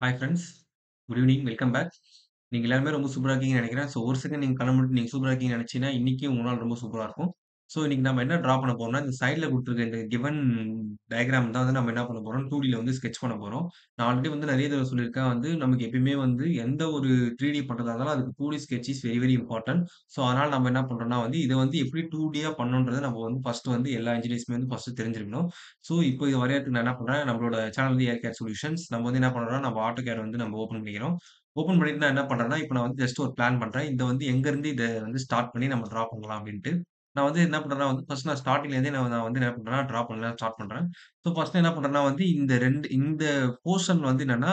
Hi friends. Good evening. Welcome back. நீங்க எல்லாருமே ரொம்ப சூப்பரா இருக்கீங்கன்னு நெனைக்கிறேன். ஸோ, ஒரு செகண்ட் நீங்க கண்ண மூடிட்டு நீங்க சூப்பரா இருக்கீங்கன்னு நெனச்சீங்கன்னா, இன்னைக்கு உங்க நாள் ரொம்ப சூப்பரா இருக்கும். ஸோ, இன்னைக்கு நம்ம என்ன டிரா பண்ண போறோம்னா, இந்த சைட்ல குடுத்துருக்க இந்த கிவன் டயகிராம் தான் வந்து நம்ம என்ன பண்ண போறோம், 2Dல வந்து ஸ்கெட்ச் பண்ண போறோம். நான் ஆல்ரெடி வந்து நெறைய தடவ சொல்லியிருக்கேன் வந்து, நமக்கு எப்பயுமே வந்து எந்த ஒரு 3D பண்றதா இருந்தாலும் அதுக்கு 2D sketch is very very important. So, அதனால நம்ம என்ன பண்றோம்னா வந்து, இத வந்து எப்படி 2Dயா பண்ணணுன்றத நம்ம வந்து ஃபர்ஸ்ட் வந்து எல்லா இன்ஜினியர்ஸுமே வந்து ஃபர்ஸ்ட் தெரிஞ்சிருக்கணும். ஸோ, இப்போ இத வரையறதுக்கு நான் என்ன பண்றேன், நம்மளோட சேனல் வந்து ஏர்கேட் சொல்யூஷன்ஸ். நம்ம வந்து என்ன பண்றோம்னா, நம்ம ஆட்டோகேட் வந்து நம்ம ஓப்பன் பண்ணிக்கிறோம். ஓப்பன் பண்ணிட்டு நான் என்ன பண்றேன்னா, இப்ப நான் வந்து ஜஸ்ட் ஒரு பிளான் பண்றேன். இத வந்து எங்கருந்து இத வந்து ஸ்டார்ட் பண்ணி நம்ம டிரா பண்ணலாம் அப்டின்ட்டு. நான் வந்து என்ன பண்றேன்னா வந்து, ஃபர்ஸ்ட் நான் ஸ்டார்ட்டிங்ல இருந்தே நான் வந்து என்ன பண்றேன்னா, டிரா பண்ண ஸ்டார்ட் பண்றேன். ஸோ, ஃபர்ஸ்ட் என்ன பண்றேன்னா வந்து, இந்த போர்ஷன் வந்து என்னன்னா,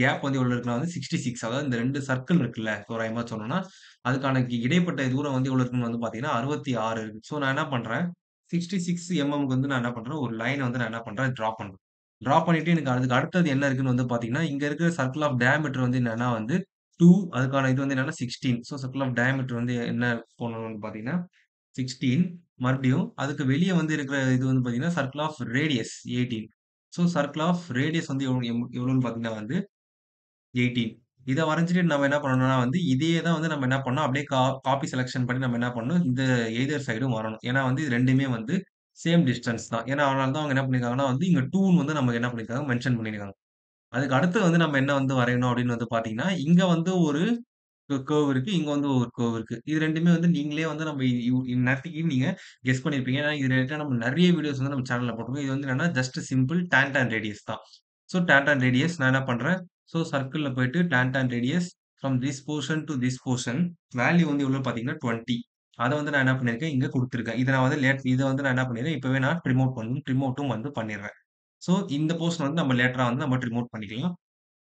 கேப் வந்து எவ்வளோ இருக்குன்னா வந்து 66. அதாவது இந்த 2 சர்க்கிள் இருக்குல்ல, தோராயமா சொல்லணும்னா, அதுக்கான இடைப்பட்ட தூரம் வந்து எவ்வளோ இருக்குன்னு வந்து பார்த்தீங்கன்னா, 66 இருக்கு. ஸோ, நான் என்ன பண்றேன், 66 எம்எம்க்கு வந்து நான் என்ன பண்றேன், ஒரு லைன் வந்து நான் என்ன பண்றேன், டிரா பண்றேன். டிரா பண்ணிட்டு எனக்கு அதுக்கு அடுத்தது என்ன இருக்குன்னு வந்து பார்த்தீங்கன்னா, இங்க இருக்கிற சர்க்கிள் ஆஃப் டயாமீட்டர் வந்து என்னன்னா வந்து 2 அதுக்கான இது வந்து என்னன்னா 16. ஸோ சர்க்கிள் ஆஃப் டயாமீட்டர் வந்து என்ன போடணும்னு வந்து பார்த்தீங்கன்னா, 16 மறுபடியும் அதுக்கு வெளிய வந்து இருக்கிற இது வந்து பார்த்தீங்கன்னா, circle of radius 18. So circle of radius வந்து எவ்வளோன்னு பார்த்தீங்கன்னா வந்து 18. இத வரைஞ்சுட்டு நம்ம என்ன பண்ணணும்னா வந்து, இதையே தான் வந்து நம்ம என்ன பண்ணணும், அப்படியே காப்பி செலக்ஷன் பண்ணி நம்ம என்ன பண்ணணும், இந்த எய்தர் சைடும் வரணும். ஏன்னா வந்து இது 2மே வந்து சேம் டிஸ்டன்ஸ் தான். ஏன்னா அதனால தான் அவங்க என்ன பண்ணியிருக்காங்கன்னா வந்து, இங்க 2ன்னு வந்து நமக்கு என்ன பண்ணியிருக்காங்க, மென்ஷன் பண்ணியிருக்காங்க. அதுக்கு அடுத்து வந்து நம்ம என்ன வந்து வரையணும் அப்படின்னு வந்து பார்த்தீங்கன்னா, இங்க வந்து ஒரு கர்வ் இருக்கு. இங்க வந்து ஒரு கர்வ் இருக்கு. இது 2மே வந்து நீங்களே வந்து நம்ம இந்நேரத்துக்கு நீங்க கெஸ் பண்ணியிருப்பீங்க. ஏன்னா இது ரிலேட்டடா நம்ம நெறைய வீடியோஸ் வந்து நம்ம சேனல்ல போட்டிருக்கோம். இது வந்து என்னன்னா ஜஸ்ட் சிம்பிள் டான் ரேடியஸ் தான். ஸோ டான் ரேடியஸ் நான் என்ன பண்றேன், ஸோ சர்க்கிள்ல போயிட்டு then radius from this portion to this portion value வந்து எவ்வளோ பார்த்தீங்கன்னா 20. அத வந்து நான் என்ன பண்ணியிருக்கேன், இங்க குடுத்துருக்கேன். இத நான் வந்து இத வந்து நான் என்ன பண்ணிடுறேன், இப்பவே நான் ட்ரிம் அவுட்டும் வந்து பண்ணிடுறேன். ஸோ இந்த போர்ஷன் வந்து நம்ம லேட்டரா வந்து நம்ம ட்ரிம் அவுட் பண்ணிக்கலாம்.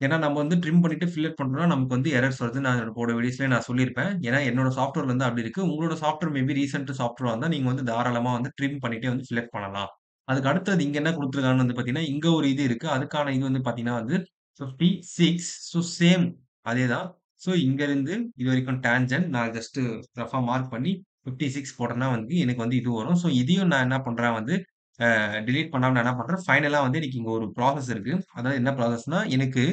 ஏன்னா நம்ம வந்து ட்ரிம் பண்ணிட்டு ஃபில்லட் பண்றோம்னா, நமக்கு வந்து எரர்ஸ் வருது. நான் என்னோட வீடியோஸ்லயே நான் சொல்லியிருப்பேன். ஏன்னா என்னோட சாஃப்ட்வேர்ல வந்து அப்படி இருக்கு. உங்களோட சாஃப்ட்வேர் மேபி ரீசென்ட் சாஃப்ட்வேரா இருந்தா, நீங்க வந்து தாராளமா வந்து ட்ரிம் பண்ணிட்டே வந்து ஃபில்லட் பண்ணலாம். அதுக்கு அடுத்தது இங்க என்ன குடுத்துருக்காங்கன்னு வந்து பார்த்தீங்கன்னா, இங்க ஒரு இது இருக்கு. அதுக்கான இது வந்து பார்த்தீங்கன்னா வந்து 56. ஸோ சேம் அதேதான். ஸோ இங்கருந்து இதுவரைக்கும் டான்ஜென்ட் நான் ஜஸ்ட் ரஃப்பா மார்க் பண்ணி 56 போட்டேன்னா வந்து எனக்கு வந்து இது வரும். ஸோ இதையும் நான் என்ன பண்றேன் வந்து டெலீட் பண்ணாம நான் என்ன பண்றேன், ஃபைனலா வந்து எனக்கு இங்க ஒரு ப்ராசஸ் இருக்கு. அதாவது என்ன ப்ராசஸ்னா, எனக்கு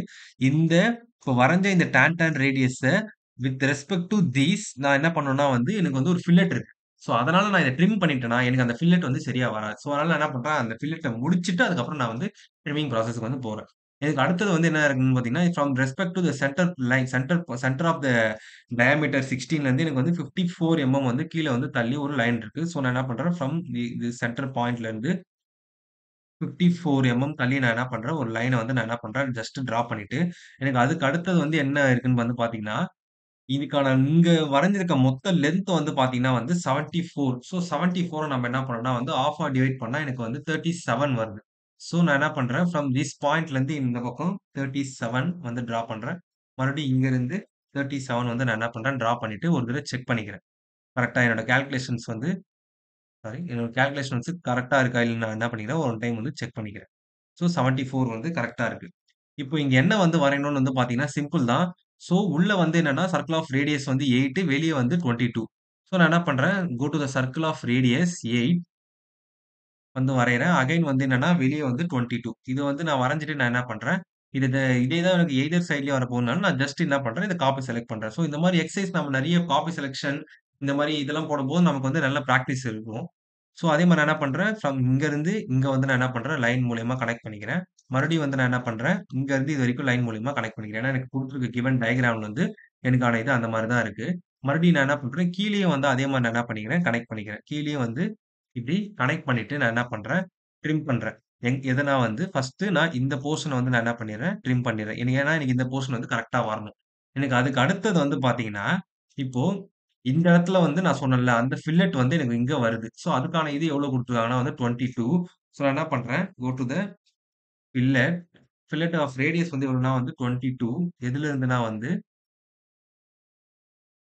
இந்த இப்ப வரைஞ்ச இந்த டான் radius with respect to these நான் என்ன பண்ணணும்னா வந்து, எனக்கு வந்து ஒரு ஃபில்லட் இருக்கு. ஸோ, அதனால நான் இத ட்ரிம் பண்ணிட்டேன்னா, எனக்கு அந்த ஃபில்லட் வந்து சரியா வராது. ஸோ, அதனால நான் என்ன பண்றேன், அந்த ஃபில்லட்ட முடிச்சுட்டு அதுக்கப்புறம் நான் வந்து ட்ரிம்மிங் ப்ராசஸ்க்கு வந்து போறேன். எனக்கு அடுத்தது வந்து என்ன இருக்குன்னு பார்த்தீங்கன்னா, from respect to the centre line centre of the diameter 16லேருந்து எனக்கு வந்து 54 வந்து கீழ வந்து தள்ளி ஒரு லைன் இருக்கு. ஸோ, நான் என்ன பண்றேன், ஃப்ரம் தி சென்டர் பாயிண்ட்லேருந்து 54 தள்ளி நான் என்ன பண்றேன், ஒரு லைன வந்து நான் என்ன பண்றேன், ஜஸ்ட் டிரா பண்ணிட்டு, எனக்கு அதுக்கு அடுத்தது வந்து என்ன இருக்குன்னு வந்து பார்த்தீங்கன்னா, இதுக்கான இங்க வரைஞ்சிருக்க மொத்த லென்த் வந்து பார்த்தீங்கன்னா வந்து 74. ஸோ 74 நம்ம என்ன பண்ணோம்னா வந்து ஆஃப்பா டிவைட் பண்ணா எனக்கு வந்து 37 வருது. ஸோ நான் என்ன பண்றேன், ஃப்ரம் திஸ் பாயிண்ட்லருந்து இந்த பக்கம் 37 வந்து டிரா பண்றேன். மறுபடியும் இங்கருந்து 37 வந்து நான் என்ன பண்றேன், டிரா பண்ணிட்டு ஒரு தடவ செக் பண்ணிக்கிறேன். கரெக்ட்டா என்னோட கால்குலேஷன்ஸ் வந்து சாரி என்னோட கால்குலேஷன்ஸ் கரெக்ட்டா இருக்கா இல்லன்னு நான் என்ன பண்ணிக்கிறேன், ஒரு டைம் வந்து செக் பண்ணிக்கிறேன். ஸோ 74 வந்து கரெக்ட்டா இருக்கு. இப்போ இங்க என்ன வந்து வரையணும்னு வந்து பார்த்தீங்கன்னா, சிம்பிள் தான். ஸோ உள்ள வந்து என்னன்னா, சர்க்கிள் ஆஃப் ரேடியஸ் வந்து 8 வெளிய வந்து 22. ஸோ நான் என்ன பண்றேன், go to the circle of radius 8 வந்து வரையறேன். அகைன் வந்து என்னன்னா, வெளிய வந்து 22. இது வந்து நான் வரைஞ்சுட்டு நான் என்ன பண்றேன், இதே தான் எனக்கு எய்தர் சைட்லயும் வரப்போகுதுனால, நான் ஜஸ்ட் என்ன பண்றேன், இத காப்பி செலக்ட் பண்றேன். ஸோ இந்த மாரி எக்சர்சைஸ் நம்ம நெறைய காப்பி செலக்ஷன் இந்த மாரி இதெல்லாம் போடும்போது நமக்கு வந்து நல்ல பிராக்டிஸ் இருக்கும். ஸோ அதே மாரி நான் என்ன பண்றேன், ஃப்ரம் இங்கருந்து இங்க வந்து நான் என்ன பண்றேன், லைன் மூலியமா கனெக்ட் பண்ணிக்கிறேன். மறுபடியும் வந்து நான் என்ன பண்றேன், இங்கருந்து இது வரைக்கும் லைன் மூலியமா கனெக்ட் பண்ணிக்கிறேன். ஏன்னா எனக்கு குடுத்துருக்க கிவன் டயகிராம்ல வந்து எனக்கான இது அந்த மாரி தான் இருக்கு. மறுபடியும் நான் என்ன பண்றேன், கீழயும் வந்து அதே மாரி நான் என்ன பண்ணிக்கிறேன், கனெக்ட் பண்ணிக்கிறேன். கீழயும் வந்து இப்டி கனெக்ட் பண்ணிட்டு நான் என்ன பண்றேன், ட்ரிம் பண்றேன். எதனா வந்து ஃபர்ஸ்ட்டு நான் இந்த போர்ஷன வந்து நான் என்ன பண்ணிர்றேன், ட்ரிம் பண்ணிர்றேன். எனக்கு இந்த போர்ஷன் வந்து கரெக்ட்டா வரணும். எனக்கு அதுக்கு அடுத்தது வந்து பார்த்தீங்கன்னா, இப்போ இந்த இடத்துல வந்து நான் சொன்னேன்ல, அந்த ஃபில்லட் வந்து எனக்கு இங்க வருது. ஸோ அதுக்கான இது எவ்வளோ குடுத்துருக்காங்கன்னா வந்து 22. ஸோ நான் என்ன பண்றேன், go to the fillet. Fillet of radius வந்து எவ்வளோனா வந்து 22. எதுல இருந்துனா வந்து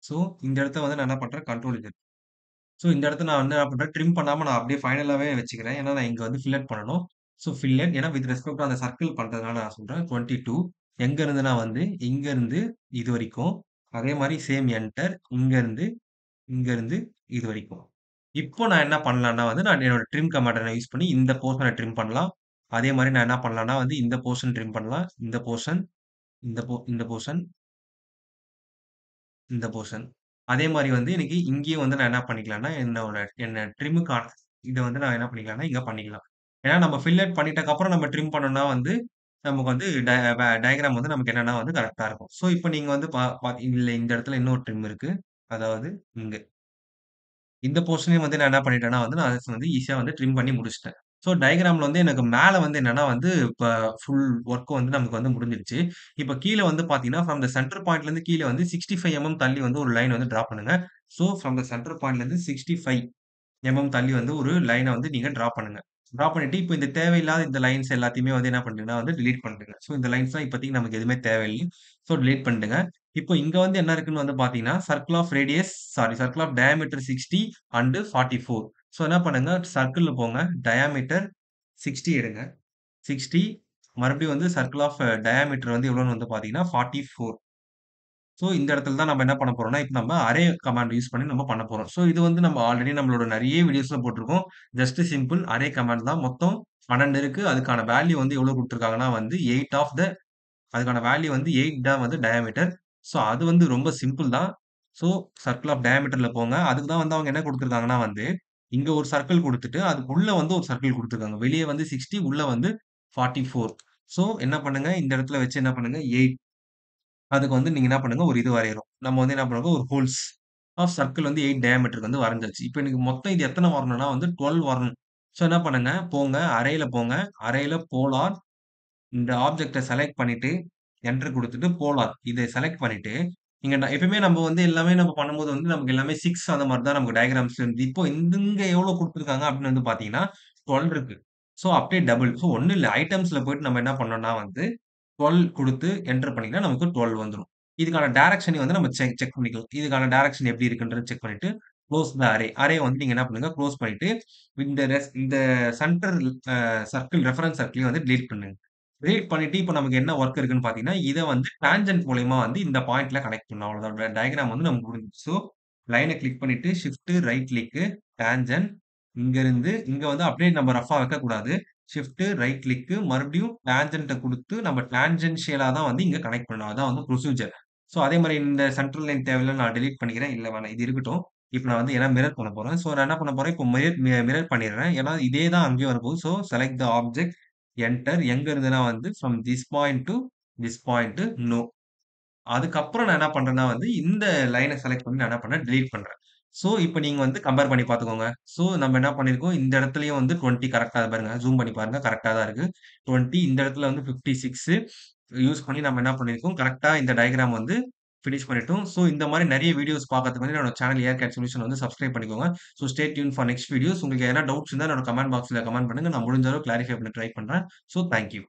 ஸோ இந்த இடத்த வந்து நான் என்ன பண்றேன், கண்ட்ரோல் Z. ஸோ இந்த இடத்த நான் வந்து என்ன பண்றேன், ட்ரிம் பண்ணாம நான் அப்படியே ஃபைனலாவே வச்சுக்கிறேன். ஏன்னா நான் இங்க வந்து ஃபில்லட் பண்ணணும். ஸோ ஃபில்லட் ஏன்னா வித் ரெஸ்பெக்ட் டூ அந்த சர்க்கிள் பண்றதுனால நான் சொல்றேன். 22 எங்க இருந்துனா வந்து இங்க இருந்து இது வரைக்கும். அதே மாரி சேம் என்டர். இங்க இருந்து இது வரைக்கும். இப்போ நான் என்ன பண்ணலான்னா வந்து, நான் என்னோட ட்ரிம் கமாண்ட நான் யூஸ் பண்ணி இந்த போர்ஷன ட்ரிம் பண்ணலாம். அதே மாரி நான் என்ன பண்ணலான்னா வந்து, இந்த போர்ஷன் ட்ரிம் பண்ணலாம். இந்த போர்ஷன், இந்த போர்ஷன், இந்த போர்ஷன். அதே மாரி வந்து எனக்கு இங்கேயும் வந்து நான் என்ன பண்ணிக்கலாம்னா, என்ன ட்ரிம்முக்கான இத வந்து நான் என்ன பண்ணிக்கலாம்னா, இங்க பண்ணிக்கலாம். ஏன்னா நம்ம ஃபில்லட் பண்ணிட்டக்கப்புறம் நம்ம ட்ரிம் பண்ணோம்னா வந்து, நமக்கு வந்து டயகிராம் வந்து நமக்கு என்னன்னா வந்து கரெக்ட்டா இருக்கும். ஸோ, இப்ப நீங்க வந்து இல்ல இந்த இடத்துல இன்னொரு ட்ரிம் இருக்கு. அதாவது இங்க. இந்த போர்ஷனையும் வந்து நான் என்ன பண்ணிட்டேன்னா வந்து, நான் அத வந்து ஈஸியா வந்து ட்ரிம் பண்ணி முடிச்சுட்டேன். ஸோ, டயகிராம்ல வந்து எனக்கு மேல வந்து என்னன்னா வந்து, இப்ப ஃபுல் ஒர்க் வந்து நமக்கு வந்து முடிஞ்சிருச்சு. இப்ப கீழ வந்து பார்த்தீங்கன்னா, ஃப்ரம் த சென்டர் பாயிண்ட்லருந்து கீழ வந்து 65 தள்ளி வந்து ஒரு லைன் வந்து டிரா பண்ணுங்க. ஸோ, ஃப்ரம் த சென்டர் பாயிண்ட்லருந்து 65 தள்ளி வந்து ஒரு லைன வந்து நீங்க டிரா பண்ணுங்க. டிரா பண்ணிட்டு, இப்ப இந்த தேவையில்லாத இந்த லைன்ஸ் எல்லாத்தையுமே வந்து என்ன பண்றீங்கன்னா வந்து டிலீட் பண்ணிடுங்க. ஸோ, இந்த லைன்ஸ்லாம் இப்போதைக்கு நமக்கு எதுவுமே தேவையில்ல. ஸோ, டிலீட் பண்ணிடுங்க. இப்போ இங்க வந்து என்ன இருக்குன்னு வந்து பார்த்தீங்கன்னா, circle of diameter 60 and 44. So, என்ன பண்ணுங்க சர்க்கிள்ல போங்க. டயாமீட்டர் 60 எடுங்க. 60 மறுபடியும் வந்து சர்க்கிள் ஆஃப் டயாமீட்டர் வந்து எவ்வளோன்னு வந்து பார்த்தீங்கன்னா, 44. ஸோ, இந்த இடத்துல தான் நம்ம என்ன பண்ண போறோம்னா, இப்ப நம்ம அரே கமாண்ட் யூஸ் பண்ணி நம்ம பண்ண போறோம். ஸோ, இது வந்து நம்ம ஆல்ரெடி நம்மளோட நெறைய வீடியோஸ்ல போட்டுருக்கோம். ஜஸ்ட் சிம்பிள் அரே கமாண்ட் தான். மொத்தம் 12 இருக்கு. அதுக்கான வேல்யூ வந்து எவ்வளோ குடுத்துருக்காங்கன்னா வந்து 8 ஆஃப் த அதுக்கான வேல்யூ வந்து 8 தான் வந்து டயாமீட்டர். ஸோ, அது வந்து ரொம்ப சிம்பிள் தான். ஸோ, சர்க்கிள் ஆஃப் டயாமீட்டர்ல போங்க. அதுக்கு தான் வந்து அவங்க என்ன குடுத்துருக்காங்கன்னா வந்து, இங்க ஒரு சர்க்கிள் குடுத்துட்டு, அதுக்குள்ள வந்து ஒரு சர்க்கிள் குடுத்துருக்காங்க. வெளிய வந்து 60 உள்ள வந்து 44. ஸோ, என்ன பண்ணுங்க, இந்த இடத்துல வச்சு என்ன பண்ணுங்க 8 அதுக்கு வந்து நீங்க என்ன பண்ணுங்க, ஒரு இது வரையறோம். நம்ம வந்து என்ன பண்ணுவோம், ஒரு ஹோல்ஸ் ஆஃப் சர்க்கிள் வந்து 8 டயாமீட்டருக்கு வந்து வரைஞ்சாச்சு. இப்ப எனக்கு மொத்தம் இது எத்தன வரணும்னா வந்து 12 வரணும். ஸோ என்ன பண்ணுங்க, போங்க அரேல போங்க. அரேல போலார் இந்த ஆப்ஜெக்ட்ட செலக்ட் பண்ணிட்டு, என்டர் குடுத்துட்டு போலார் இத செலக்ட் பண்ணிட்டு, இங்க எப்பயுமே நம்ம வந்து எல்லாமே நம்ம பண்ணும்போது வந்து நமக்கு எல்லாமே 6 அந்த மாரி தான் நமக்கு டயகிராம்ஸ் இருந்துது. இப்போ இங்க எவ்வளோ குடுத்துருக்காங்க அப்படின்னு வந்து பார்த்தீங்கன்னா, 12 இருக்கு. ஸோ அப்படியே டபுள். ஸோ ஒண்ணும் இல்ல. ஐட்டம்ஸ்ல போயிட்டு நம்ம என்ன பண்ணோம்னா வந்து 12 குடுத்து என்டர் பண்ணீங்கன்னா, நமக்கு 12 வந்துரும். இதுக்கான டைரக்ஷனையும் வந்து நம்ம செக் பண்ணிக்கலாம். இதுக்கான டைரக்ஷன் எப்படி இருக்குன்றத செக் பண்ணிட்டு, குளோஸ் த அரே. அரே வந்து நீங்க என்ன பண்ணுங்க, குளோஸ் பண்ணிட்டு, இந்த சென்டர் சர்க்கிள் ரெஃபரன்ஸ் சர்க்கிளையும் வந்து டிலீட் பண்ணுங்க. டிலீட் பண்ணிட்டு, இப்ப நமக்கு என்ன வொர்க் இருக்குன்னு பார்த்தீங்கன்னா, இத வந்து டான்ஜென்ட் மூலியமா வந்து இந்த பாயிண்ட்ல கனெக்ட் பண்ணணும். அவ்வளோதான். டயகிராம் வந்து நமக்கு முடிஞ்சுச்சு. ஸோ, லைன கிளிக் பண்ணிட்டு, ஷிஃப்ட் ரைட் கிளிக்கு, டான்ஜென்ட் இங்க இங்க வந்து அப்படியே நம்ம ரஃப்பா வைக்கக்கூடாது. ஷிஃப்ட் ரைட் கிளிக்கு மறுபடியும் டான்ஜென்ட்ட குடுத்து நம்ம டான்ஜென்ஷியலா தான் வந்து இங்க கனெக்ட் பண்ணணும். அதான் வந்து ப்ரொசீஜர். ஸோ அதே மாரி இந்த சென்ட்ரல் லைன் தேவையில்ல நான் டெலீட் பண்ணிக்கிறேன். இல்ல வேணாம். இது இருக்கட்டும். இப்ப நான் வந்து ஏன்னா மிரர் பண்ண போறேன். ஸோ நான் என்ன பண்ண போறேன், இப்போ மிரர் பண்ணிடுறேன். ஏன்னா இதே தான் அங்கேயும் வரப்போகுது. So select the object, enter எங்க இருந்துன்னா வந்து from this point to this point no. அதுக்கப்புறம் நான் என்ன பண்றேன்னா வந்து, இந்த லைன செலக்ட் பண்ணி நான் என்ன பண்றேன், டிலீட் பண்றேன். ஸோ, இப்ப நீங்க வந்து கம்பேர் பண்ணி பார்த்துக்கோங்க. ஸோ, நம்ம என்ன பண்ணியிருக்கோம், இந்த இடத்துலயும் வந்து 20 கரெக்ட்டா பாருங்க. ஜூம் பண்ணி பாருங்க. கரெக்ட்டா தான் இருக்கு. 20 இந்த இடத்துல வந்து 56 யூஸ் பண்ணி நம்ம என்ன பண்ணியிருக்கோம், கரெக்ட்டா இந்த டயகிராம் வந்து ஃபினிஷ் பண்ணிட்டோம். ஸோ, இந்த மாரி நெறைய வீடியோஸ் பார்க்கறதுக்கு வந்து என்னோட சேனல் ஏர் சொல்யூஷன் வந்து சப்ஸ்கிரைப் பண்ணிக்கோங்க. So, stay tune for next videos. உங்களுக்கு எதனா டவுட்ஸ் இருந்தா என்னோட கமெண்ட் பாக்ஸ்ல கமெண்ட் பண்ணுங்க. நான் முடிஞ்ச அளவு கிளாரிஃபை பண்ண ட்ரை பண்றேன். So, thank you.